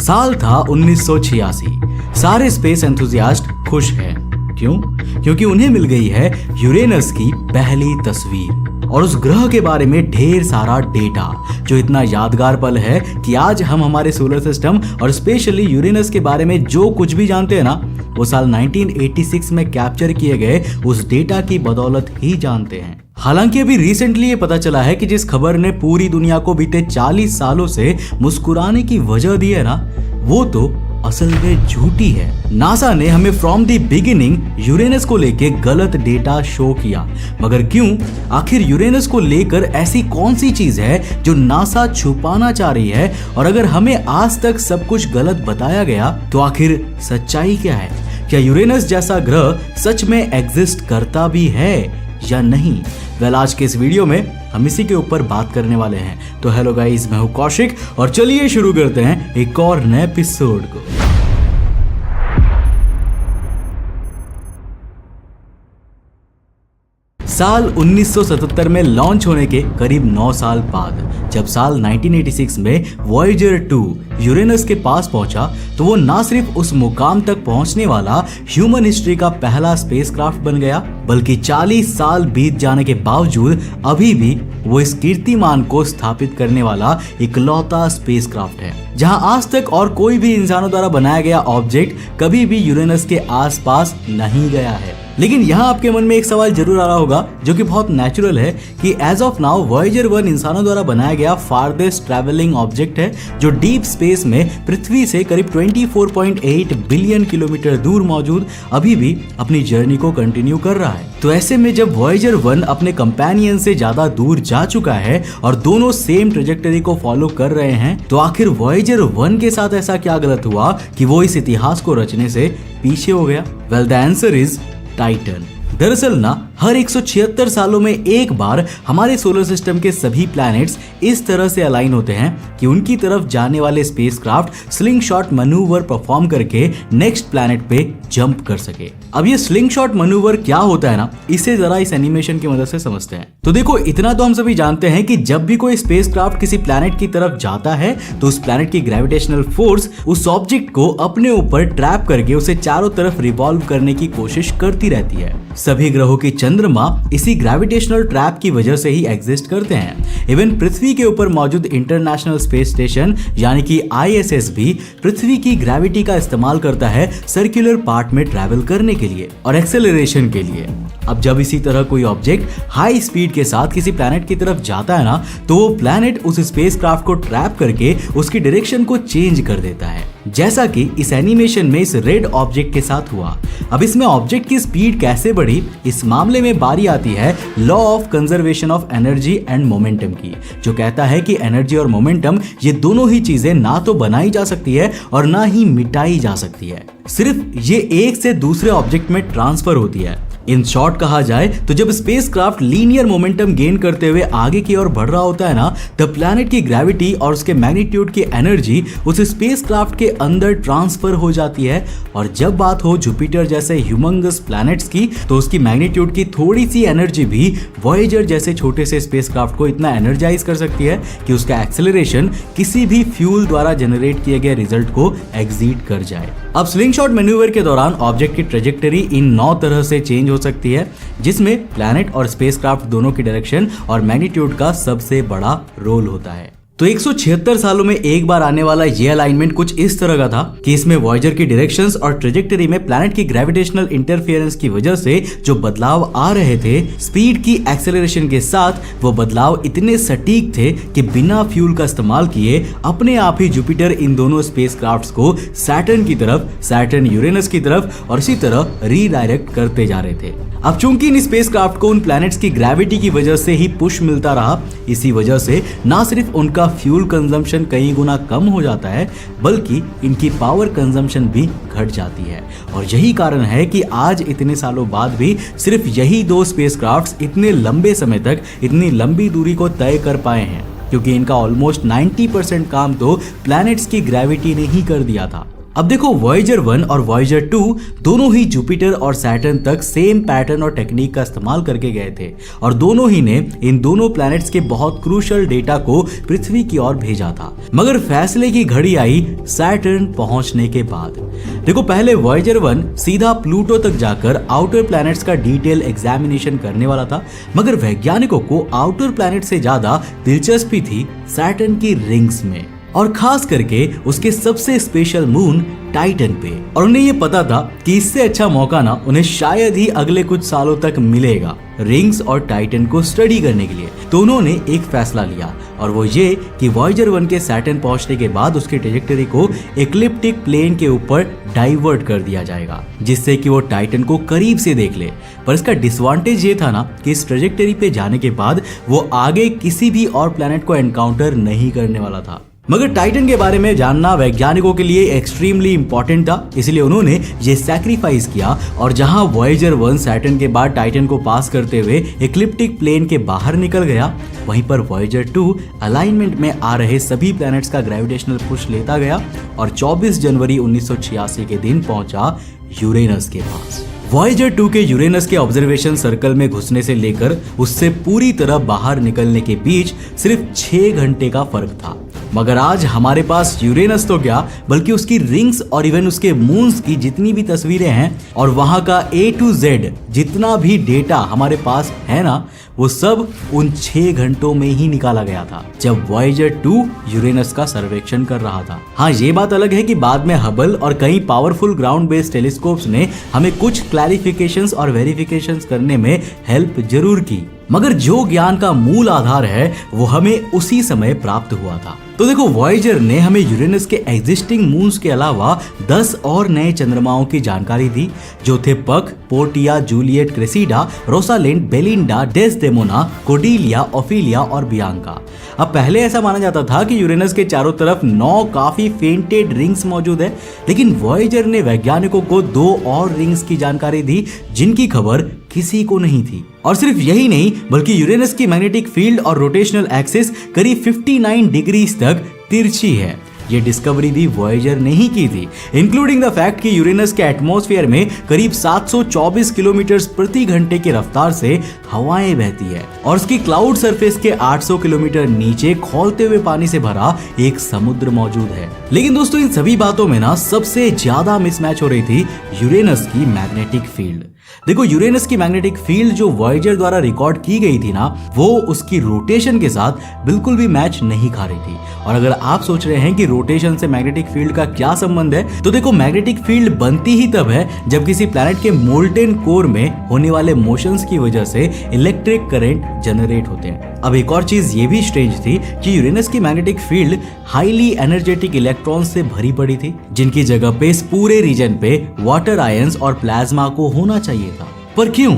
साल था 1986। सारे स्पेस एंथुसियास्ट खुश हैं। क्यों? क्योंकि उन्हें मिल गई है यूरेनस की पहली तस्वीर और उस ग्रह के बारे में ढेर सारा डेटा, जो इतना यादगार पल है कि आज हम हमारे सोलर सिस्टम और स्पेशली यूरेनस के बारे में जो कुछ भी जानते हैं ना, वो साल 1986 में कैप्चर किए गए उस डेटा की बदौलत ही जानते हैं। हालांकि अभी रिसेंटली ये पता चला है कि जिस खबर ने पूरी दुनिया को बीते 40 सालों से मुस्कुराने की वजह दी है ना, वो तो असल में झूठी है। नासा ने हमें फ्रॉम द बिगिनिंग यूरेनस को लेके गलत डेटा शो किया, मगर क्यों? आखिर यूरेनस को लेकर ऐसी कौन सी चीज है जो नासा छुपाना चाह रही है? और अगर हमें आज तक सब कुछ गलत बताया गया तो आखिर सच्चाई क्या है? क्या यूरेनस जैसा ग्रह सच में एग्जिस्ट करता भी है या नहीं? आज के इस वीडियो में हम इसी के ऊपर बात करने वाले हैं। तो हेलो गाइस, मैं हूं कौशिक और चलिए शुरू करते हैं एक और नए एपिसोड को। साल 1977 में लॉन्च होने के करीब 9 साल बाद जब साल 1986 में वॉयेजर 2 यूरेनस के पास पहुंचा, तो वो ना सिर्फ उस मुकाम तक पहुंचने वाला ह्यूमन हिस्ट्री का पहला स्पेसक्राफ्ट बन गया, बल्कि 40 साल बीत जाने के बावजूद अभी भी वो इस कीर्तिमान को स्थापित करने वाला इकलौता स्पेसक्राफ्ट है, जहां आज तक और कोई भी इंसानों द्वारा बनाया गया ऑब्जेक्ट कभी भी यूरेनस के आसपास नहीं गया है। लेकिन यहाँ आपके मन में एक सवाल जरूर आ रहा होगा, जो कि बहुत नेचुरल है, कि एज ऑफ नाउ वॉयेजर 1 इंसानों द्वारा बनाया गया फारदेस्ट ट्रैवलिंग ऑब्जेक्ट है, जो डीप स्पेस में पृथ्वी से करीब 24.8 बिलियन किलोमीटर दूर मौजूद अभी भी अपनी जर्नी को कंटिन्यू कर रहा है। तो ऐसे में जब वॉयेजर 1 अपने कंपेनियन से ज्यादा दूर जा चुका है और दोनों सेम ट्रेजेक्टरी को फॉलो कर रहे हैं, तो आखिर वॉयेजर 1 के साथ ऐसा क्या गलत हुआ कि वो इस इतिहास को रचने से पीछे हो गया? Well, the answer is Titan. दरअसल ना, हर 176 सालों में एक बार हमारे सोलर सिस्टम के सभी प्लैनेट्स इस तरह से अलाइन होते हैं कि उनकी तरफ जाने वाले स्पेसक्राफ्ट स्लिंगशॉट मैन्यूवर परफॉर्म करके नेक्स्ट प्लैनेट पे जंप कर सके। अब ये स्लिंगशॉट मैन्यूवर क्या होता है ना, इसे जरा इस एनिमेशन की मदद से समझते हैं। तो देखो, इतना तो हम सभी जानते हैं कि जब भी कोई स्पेसक्राफ्ट किसी प्लैनेट की तरफ जाता है तो उस प्लैनेट की ग्रेविटेशनल फोर्स उस ऑब्जेक्ट को अपने ऊपर ट्रैप करके उसे चारों तरफ रिवॉल्व करने की कोशिश करती रहती है। सभी ग्रहों की चंद्रमा इसी ग्रेविटेशनल ट्रैप की वजह से ही एग्जिस्ट करते हैं। इवन पृथ्वी के ऊपर मौजूद इंटरनेशनल स्पेस स्टेशन यानी कि ISS भी पृथ्वी की ग्रेविटी का इस्तेमाल करता है सर्कुलर पार्ट में ट्रैवल करने के लिए और एक्सेलरेशन के लिए। अब जब इसी तरह कोई ऑब्जेक्ट हाई स्पीड के साथ किसी प्लैनेट की तरफ जाता है ना, तो वो प्लैनेट उस स्पेसक्राफ्ट को ट्रैप करके उसकी डायरेक्शन को चेंज कर देता है, जैसा कि इस एनिमेशन में इस रेड ऑब्जेक्ट के साथ हुआ। अब इसमें ऑब्जेक्ट की स्पीड कैसे बढ़ी, इस मामले में बारी आती है law of conservation of energy and momentum की, जो कहता है कि एनर्जी और मोमेंटम ये दोनों ही चीजें ना तो बनाई जा सकती है और ना ही मिटाई जा सकती है, सिर्फ ये एक से दूसरे ऑब्जेक्ट में ट्रांसफर होती है। इन शॉर्ट कहा जाए तो जब स्पेसक्राफ्ट लीनियर मोमेंटम गेन करते हुए आगे की ओर बढ़ रहा होता है ना, तब प्लैनेट की ग्रेविटी और उसके मैग्नीट्यूड की एनर्जी उस स्पेसक्राफ्ट के अंदर ट्रांसफर हो जाती है। और जब बात हो जुपिटर जैसे ह्यूमंगस प्लैनेट्स की, तो उसकी मैग्नीट्यूड की थोड़ी सी एनर्जी भी वॉयेजर जैसे छोटे से स्पेसक्राफ्ट को इतना एनर्जाइज कर सकती है कि उसका एक्सेलरेशन किसी भी फ्यूल द्वारा जनरेट किए गए रिजल्ट को एग्जीड कर जाए। अब स्लिंगशॉट मैन्यूवर के दौरान ऑब्जेक्ट की ट्रेजेक्टरी इन 9 तरह से चेंज हो सकती है, जिसमें प्लैनेट और स्पेसक्राफ्ट दोनों की डायरेक्शन और मैग्नीट्यूड का सबसे बड़ा रोल होता है। तो 176 सालों में एक बार आने वाला ये अलाइनमेंट कुछ इस तरह का था कि इसमें वॉयेजर की डायरेक्शंस और ट्रेजेक्टरी में प्लैनेट की ग्रेविटेशनल इंटरफेरेंस की वजह से जो बदलाव आ रहे थे, स्पीड की एक्सेलरेशन के साथ वो बदलाव इतने सटीक थे कि बिना फ्यूल का इस्तेमाल किए अपने आप ही जुपिटर इन दोनों स्पेसक्राफ्ट्स को सैटर्न की तरफ, सैटर्न यूरेनस की तरफ और इसी तरह रीडायरेक्ट करते जा रहे थे। अब चूंकि इन स्पेसक्राफ्ट को उन प्लैनेट्स की ग्रेविटी की वजह से ही पुश मिलता रहा, इसी वजह से ना सिर्फ उनका फ्यूल कंजम्पशन कई गुना कम हो जाता है, बल्कि इनकी पावर कंजम्पशन भी घट जाती है। और यही कारण है कि आज इतने सालों बाद भी सिर्फ यही 2 स्पेसक्राफ्ट्स इतने लंबे समय तक इतनी लंबी दूरी को तय कर पाए हैं, क्योंकि इनका ऑलमोस्ट 90% काम तो प्लैनेट्स की ग्रेविटी ने ही कर दिया था। अब देखो वॉयेजर 1 और वॉयेजर 2 दोनों ही जुपिटर और सैटर्न तक सेम पैटर्न और टेक्निक का इस्तेमाल करके गए थे और दोनों ही ने इन दोनों प्लैनेट्स के बहुत क्रूशियल डेटा को पृथ्वी की ओर भेजा था। मगर फैसले की घड़ी आई सैटर्न पहुंचने के बाद। देखो पहले वॉयेजर 1 सीधा प्लूटो तक जाकर आउटर प्लैनेट्स का डिटेल एग्जामिनेशन करने वाला था, मगर वैज्ञानिकों को आउटर प्लैनेट से ज्यादा दिलचस्पी थी सैटर्न की रिंग्स में और खास करके उसके सबसे स्पेशल मून टाइटन पे। और उन्हें ये पता था कि इससे अच्छा मौका ना उन्हें शायद ही अगले कुछ सालों तक मिलेगा रिंग्स और टाइटन को स्टडी करने के लिए। तो उन्होंने एक फैसला लिया और वो ये कि वॉयेजर 1 के सैटर्न पहुंचने के बाद उसकी ट्रेजेक्टरी को इक्लिप्टिक प्लेन के ऊपर डाइवर्ट कर दिया जाएगा, जिससे कि वो टाइटन को करीब से देख ले। पर इसका डिसएडवांटेज ये था ना कि इस ट्रेजेक्टरी पे जाने के बाद वो आगे किसी भी और प्लैनेट को एनकाउंटर नहीं करने वाला था। मगर टाइटन के बारे में जानना वैज्ञानिकों के लिए एक्सट्रीमली इंपॉर्टेंट था, इसलिए उन्होंने ये सैक्रिफाइस किया और जहां वॉयेजर 1 सैटर्न के बाद टाइटन को पास करते हुए इक्लिप्टिक प्लेन के बाहर निकल गया, वहीं पर वॉयेजर 2 अलाइनमेंट में आ रहे सभी प्लैनेट्स का ग्रेविटेशनल पुश लेता गया और 24 जनवरी 1986 के दिन पहुंचा यूरेनस के पास। वॉयेजर 2 के यूरेनस के ऑब्जर्वेशन सर्कल में घुसने से लेकर उससे पूरी तरह बाहर निकलने के बीच सिर्फ 6 घंटे का फर्क था। मगर आज हमारे पास यूरेनस तो क्या बल्कि उसकी रिंग्स और इवन उसके मून्स की जितनी भी तस्वीरें हैं और वहां का A to Z जितना भी डेटा हमारे पास है ना, वो सब उन 6 घंटों में ही निकाला गया था जब वॉयेजर 2 यूरेनस का सर्वेक्षण कर रहा था। हाँ, ये बात अलग है कि बाद में हबल और कई पावरफुल ग्राउंड बेस्ड टेलीस्कोप्स ने हमें कुछ क्लैरिफिकेशंस और वेरिफिकेशंस करने में हेल्प जरूर की, मगर जो ज्ञान का मूल आधार है वो हमें उसी समय प्राप्त हुआ था। तो देखो वॉयेजर ने हमें यूरेनस के एग्जिस्टिंग मून्स के अलावा 10 और नए चंद्रमाओं की जानकारी दी, जो थे Puck, Portia, Juliet, Cressida, Rosalind, Belinda, Desdemona, Cordelia, Ophelia और बियांका। अब पहले ऐसा माना जाता था कि यूरेनस के चारों तरफ 9 काफी फेंटेड रिंग्स मौजूद है, लेकिन वॉयेजर ने वैज्ञानिकों को 2 और रिंग्स की जानकारी दी जिनकी खबर किसी को नहीं थी। और सिर्फ यही नहीं बल्कि यूरेनस की मैग्नेटिक फील्ड और रोटेशनल एक्सिस करीब 59 डिग्रीज तक तिरछी है। ये डिस्कवरी भी वॉयेजर ने ही की थी, इंक्लूडिंग द फैक्ट कि यूरेनस के एटमॉस्फेयर में करीब 724 किलोमीटर प्रति घंटे की रफ्तार से हवाएं बहती है और उसकी क्लाउड सरफेस के 800 किलोमीटर नीचे खौलते हुए पानी से भरा एक समुद्र मौजूद है। लेकिन दोस्तों इन सभी बातों में ना सबसे ज्यादा मिसमैच हो रही थी यूरेनस की मैग्नेटिक फील्ड। देखो यूरेनस की मैग्नेटिक फील्ड जो वॉयेजर द्वारा रिकॉर्ड की गई थी ना, वो उसकी रोटेशन के साथ बिल्कुल भी मैच नहीं खा रही थी। और अगर आप सोच रहे हैं कि रोटेशन से मैग्नेटिक फील्ड का क्या संबंध है, तो देखो मैग्नेटिक फील्ड बनती ही तब है जब किसी प्लैनेट के मोल्टेन कोर में होने वाले मोशंस की वजह से इलेक्ट्रिक करंट जनरेट होते हैं। अब एक और चीज ये भी स्ट्रेंज थी कि यूरेनस की magnetic field highly energetic electron से भरी पड़ी थी, जिनकी जगह पे इस पूरे रीजन पे वाटर आयंस और प्लाज्मा को होना चाहिए था। पर क्यों?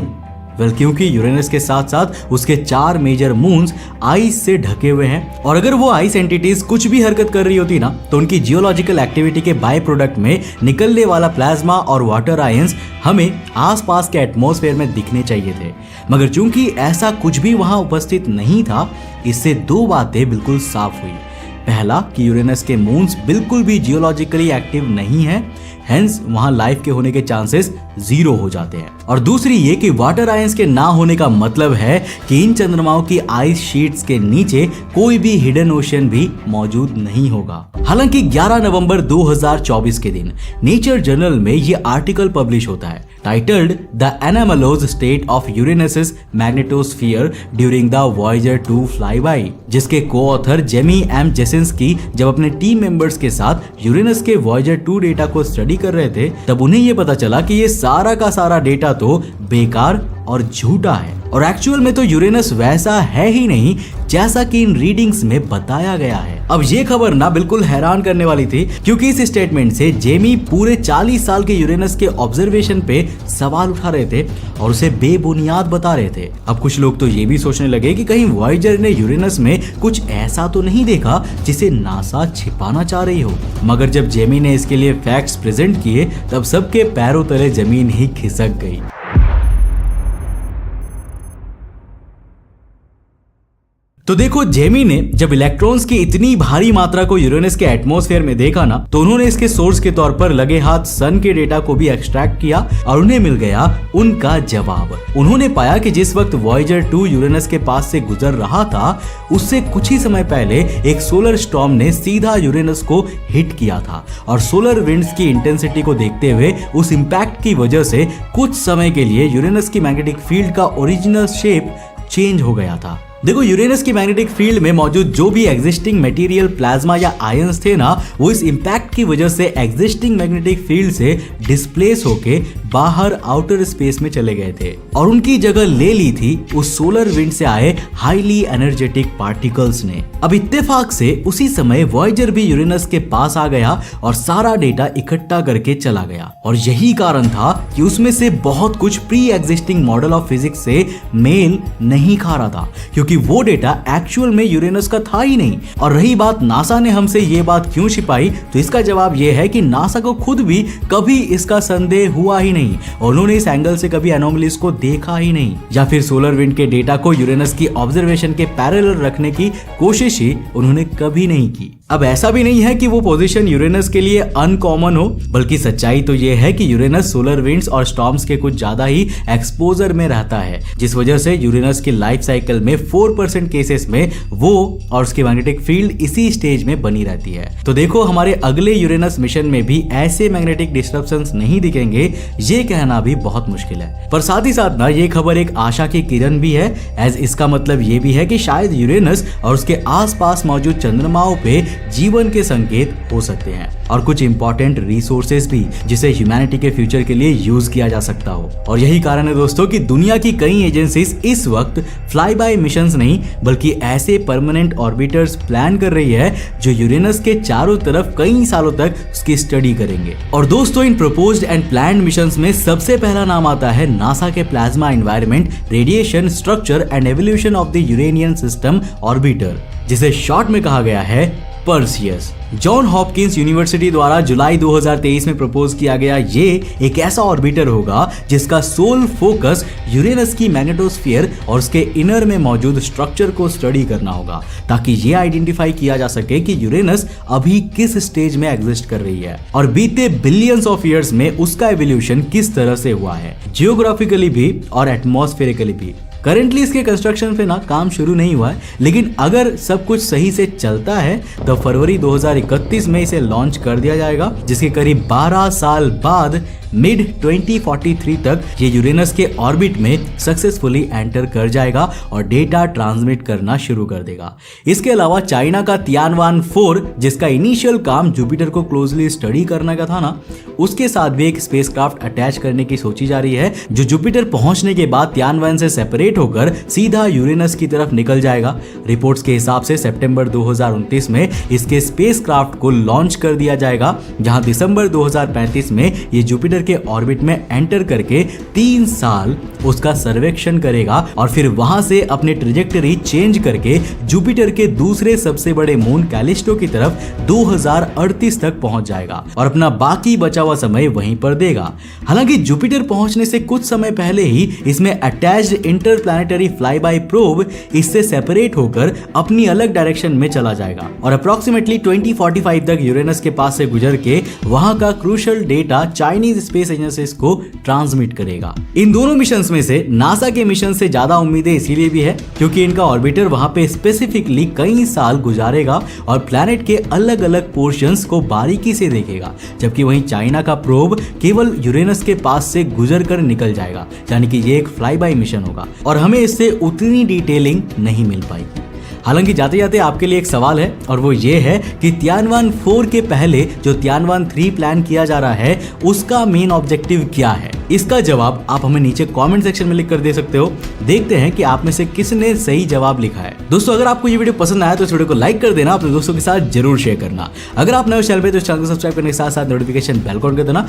वेल क्योंकि यूरेनस के साथ साथ उसके 4 मेजर मून्स आइस से ढके हुए हैं और अगर वो आइस एंटिटीज कुछ भी हरकत कर रही होती ना, तो उनकी जियोलॉजिकल एक्टिविटी के बाय प्रोडक्ट में निकलने वाला प्लाज्मा और वाटर आयंस हमें आसपास के एटमॉस्फेयर में दिखने चाहिए थे। मगर चूंकि ऐसा कुछ भी वहां उपस्थित नहीं था, इससे 2 बातें बिल्कुल साफ हुई। पहला कि यूरेनस के मून्स बिल्कुल भी जियोलॉजिकली एक्टिव नहीं है, हेंस वहां लाइफ के होने के चांसेस 0 हो जाते हैं। और दूसरी ये कि वाटर आयंस के ना होने का मतलब है कि इन चंद्रमाओं की आइस शीट्स के नीचे कोई भी हिडन ओशन भी मौजूद नहीं होगा। हालांकि 11 नवंबर 2024 के दिन नेचर जर्नल में ये आर्टिकल पब्लिश होता है titled the anomalous state of Uranus magnetosphere during the Voyager 2 flyby, जिसके को-ऑथर जेमी एम जेसिंस्की जब अपने टीम मेंबर्स के साथ यूरेनस के वॉयेजर 2 डेटा को स्टडी कर रहे थे, तब उन्हें ये पता चला कि ये सारा का सारा डेटा तो बेकार और झूठा है और एक्चुअल में तो यूरेनस वैसा है ही नहीं जैसा कि इन रीडिंग्स में बताया गया है। अब ये खबर ना बिल्कुल हैरान करने वाली थी, क्योंकि इस स्टेटमेंट से जेमी पूरे 40 साल के यूरेनस के ऑब्जर्वेशन पे सवाल उठा रहे थे और उसे बेबुनियाद बता रहे थे। अब कुछ लोग तो ये भी सोचने लगे कि कहीं वॉयेजर ने यूरेनस में कुछ ऐसा तो नहीं देखा जिसे नासा छिपाना चाह रही हो। मगर जब जेमी ने इसके लिए फैक्ट्स प्रेजेंट किए, तब सबके पैरों तले जमीन ही खिसक गई। तो देखो, जेमी ने जब इलेक्ट्रॉन्स की इतनी भारी मात्रा को यूरेनस के एटमॉस्फेयर में देखा ना, तो उन्होंने इसके सोर्स के तौर पर लगे हाथ सन के डेटा को भी एक्सट्रैक्ट किया और उन्हें मिल गया उनका जवाब। उन्होंने पाया कि जिस वक्त वॉयेजर 2 यूरेनस के पास से गुजर रहा था, उससे कुछ ही समय पहले एक सोलर स्टॉर्म ने सीधा यूरेनस को हिट किया था और सोलर विंड्स की इंटेंसिटी को देखते हुए उस इंपैक्ट की वजह से कुछ समय के लिए यूरेनस की मैग्नेटिक फील्ड का ओरिजिनल शेप चेंज हो गया था। देखो, यूरेनस की मैग्नेटिक फील्ड में मौजूद जो भी एग्जिस्टिंग मटेरियल, प्लाज्मा या आयंस थे ना, वो इस इंपैक्ट की वजह से एग्जिस्टिंग मैग्नेटिक फील्ड से डिस्प्लेस होके बाहर आउटर स्पेस में चले गए थे और उनकी जगह ले ली थी उस सोलर विंड से आए हाईली एनर्जेटिक पार्टिकल्स ने। अब इत्तेफाक से उसी समय वॉयेजर भी यूरेनस के पास आ गया और सारा डेटा इकट्ठा करके चला गया और यही कारण था कि उसमें से बहुत कुछ pre existing model of physics से मेल नहीं खा रहा था, क्योंकि वो डेटा एक्चुअल में यूरेनस का था ही नहीं। और रही बात नासा ने हमसे ये बात क्यों छिपाई, तो इसका जवाब ये है कि नासा को खुद भी कभी इसका संदेह हुआ ही नहीं और उन्होंने इस एंगल से कभी एनोमलीज को देखा ही नहीं, या फिर सोलर विंड के डेटा को यूरेनस की ऑब्जर्वेशन के पैरेलल रखने की कोशिश ही उन्होंने कभी नहीं की। अब ऐसा भी नहीं है कि वो पोजीशन यूरेनस के लिए अनकॉमन हो, बल्कि सच्चाई तो ये है कि यूरेनस सोलर विंड्स और स्टॉर्म्स के कुछ ज्यादा ही एक्सपोजर में रहता है, जिस वजह से यूरेनस की लाइफ साइकिल में 4% केसेस में वो और उसकी मैग्नेटिक फील्ड इसी स्टेज में बनी रहती है। तो देखो, हमारे अगले यूरेनस मिशन में भी ऐसे मैग्नेटिक डिस्ट्रप्शंस नहीं दिखेंगे, ये कहना भी बहुत मुश्किल है। पर साथ ही साथ ना, ये खबर एक आशा की किरण भी है, एज इसका मतलब ये भी है कि शायद यूरेनस और उसके आसपास मौजूद चंद्रमाओं पे जीवन के संकेत हो सकते हैं और कुछ इंपॉर्टेंट रिसोर्सेज भी, जिसे ह्यूमैनिटी के फ्यूचर के लिए यूज किया जा सकता हो। और यही कारण है दोस्तों कि दुनिया की कई एजेंसीज इस वक्त फ्लाई बाय मिशंस नहीं, बल्कि ऐसे परमानेंट ऑर्बिटर्स प्लान कर रही है जो यूरेनस के चारों तरफ कई सालों तक उसकी स्टडी करेंगे। और दोस्तों, इन प्रपोज्ड एंड प्लान्ड मिशंस में सबसे पहला नाम आता है नासा के plasma environment, radiation, structure and evolution of the Uranian system orbiter, जिसे शॉर्ट में कहा गया है पर्सियस। जॉन हॉपकिंस यूनिवर्सिटी द्वारा जुलाई 2023 में प्रपोज किया गया ये एक ऐसा ऑर्बिटर होगा जिसका सोल फोकस यूरेनस की मैग्नेटोस्फीयर और उसके इनर में मौजूद स्ट्रक्चर को स्टडी करना होगा, ताकि ये आइडेंटिफाई किया जा सके कि यूरेनस अभी किस स्टेज में एग्जिस्ट कर रही है और बीते बिलियंस ऑफ ईयर्स में उसका एवोल्यूशन किस तरह से हुआ है, जियोग्राफिकली भी और एटमॉस्फेरिकली भी। करेंटली इसके कंस्ट्रक्शन पे ना काम शुरू नहीं हुआ है, लेकिन अगर सब कुछ सही से चलता है तो फरवरी 2031 में इसे लॉन्च कर दिया जाएगा, जिसके करीब 12 साल बाद मिड 2043 तक ये यूरेनस के ऑर्बिट में सक्सेसफुली एंटर कर जाएगा और डेटा ट्रांसमिट करना शुरू कर देगा। इसके अलावा चाइना का तियानवान 4, जिसका इनिशियल काम जुपिटर को क्लोजली स्टडी करने का था ना, उसके साथ भी एक स्पेसक्राफ्ट अटैच करने की सोची जा रही है, जो जुपिटर पहुंचने के बाद तियानवान से सेपरेट होकर सीधा यूरेनस की तरफ निकल जाएगा। रिपोर्ट्स के हिसाब से सितंबर 2029 में इसके स्पेसक्राफ्ट को लॉन्च कर दिया जाएगा, जहां दिसंबर 2035 में ये जुपिटर के ऑर्बिट में एंटर करके 3 साल उसका सर्वेक्षण करेगा और फिर वहां से अपनी ट्रेजेक्टरी चेंज करके जुपिटर के दूसरे सबसे बड़े मून कैलिस्टो की तरफ 2038 तक पहुंच जाएगा और अपना बाकी बचा हुआ समय वहीं पर देगा। हालांकि जुपिटर पहुंचने से कुछ समय पहले ही इसमें attached interplanetary fly bye probe इससे सेपरेट होकर अपनी अलग डायरेक्शन में चला जाएगा और अप्रोक्सीमेटली 2045 तक यूरेनस के पास से गुजर के वहां का crucial data Chinese space agencies को ट्रांसमिट करेगा। इन दोनों मिशंस में से नासा के मिशन से ज्यादा उम्मीदें इसीलिए भी है क्योंकि इनका ऑर्बिटर वहां पे स्पेसिफिकली कई साल गुजारेगा और प्लैनेट के अलग अलग पोर्शंस को बारीकी से देखेगा, जबकि वहीं चाइना का प्रोब केवल यूरेनस के पास से गुजर कर निकल जाएगा, यानी कि ये एक फ्लाई बाय मिशन होगा और हमें इससे उतनी डिटेलिंग नहीं मिल पाएगी। हालांकि जाते जाते आपके लिए एक सवाल है और वो ये है कि तियानवान 4 के पहले जो तियानवान 3 प्लान किया जा रहा है उसका मेन ऑब्जेक्टिव क्या है। इसका जवाब आप हमें नीचे कमेंट सेक्शन में लिख कर दे सकते हो। देखते हैं कि आप में से किसने सही जवाब लिखा है। दोस्तों, अगर आपको ये वीडियो पसंद आया तो इस वीडियो को लाइक कर देना, अपने दोस्तों के साथ जरूर शेयर करना। अगर आप नए चैनल पे तो इस चैनल को सब्सक्राइब करने के साथ साथ नोटिफिकेशन बेल को ऑन कर देना।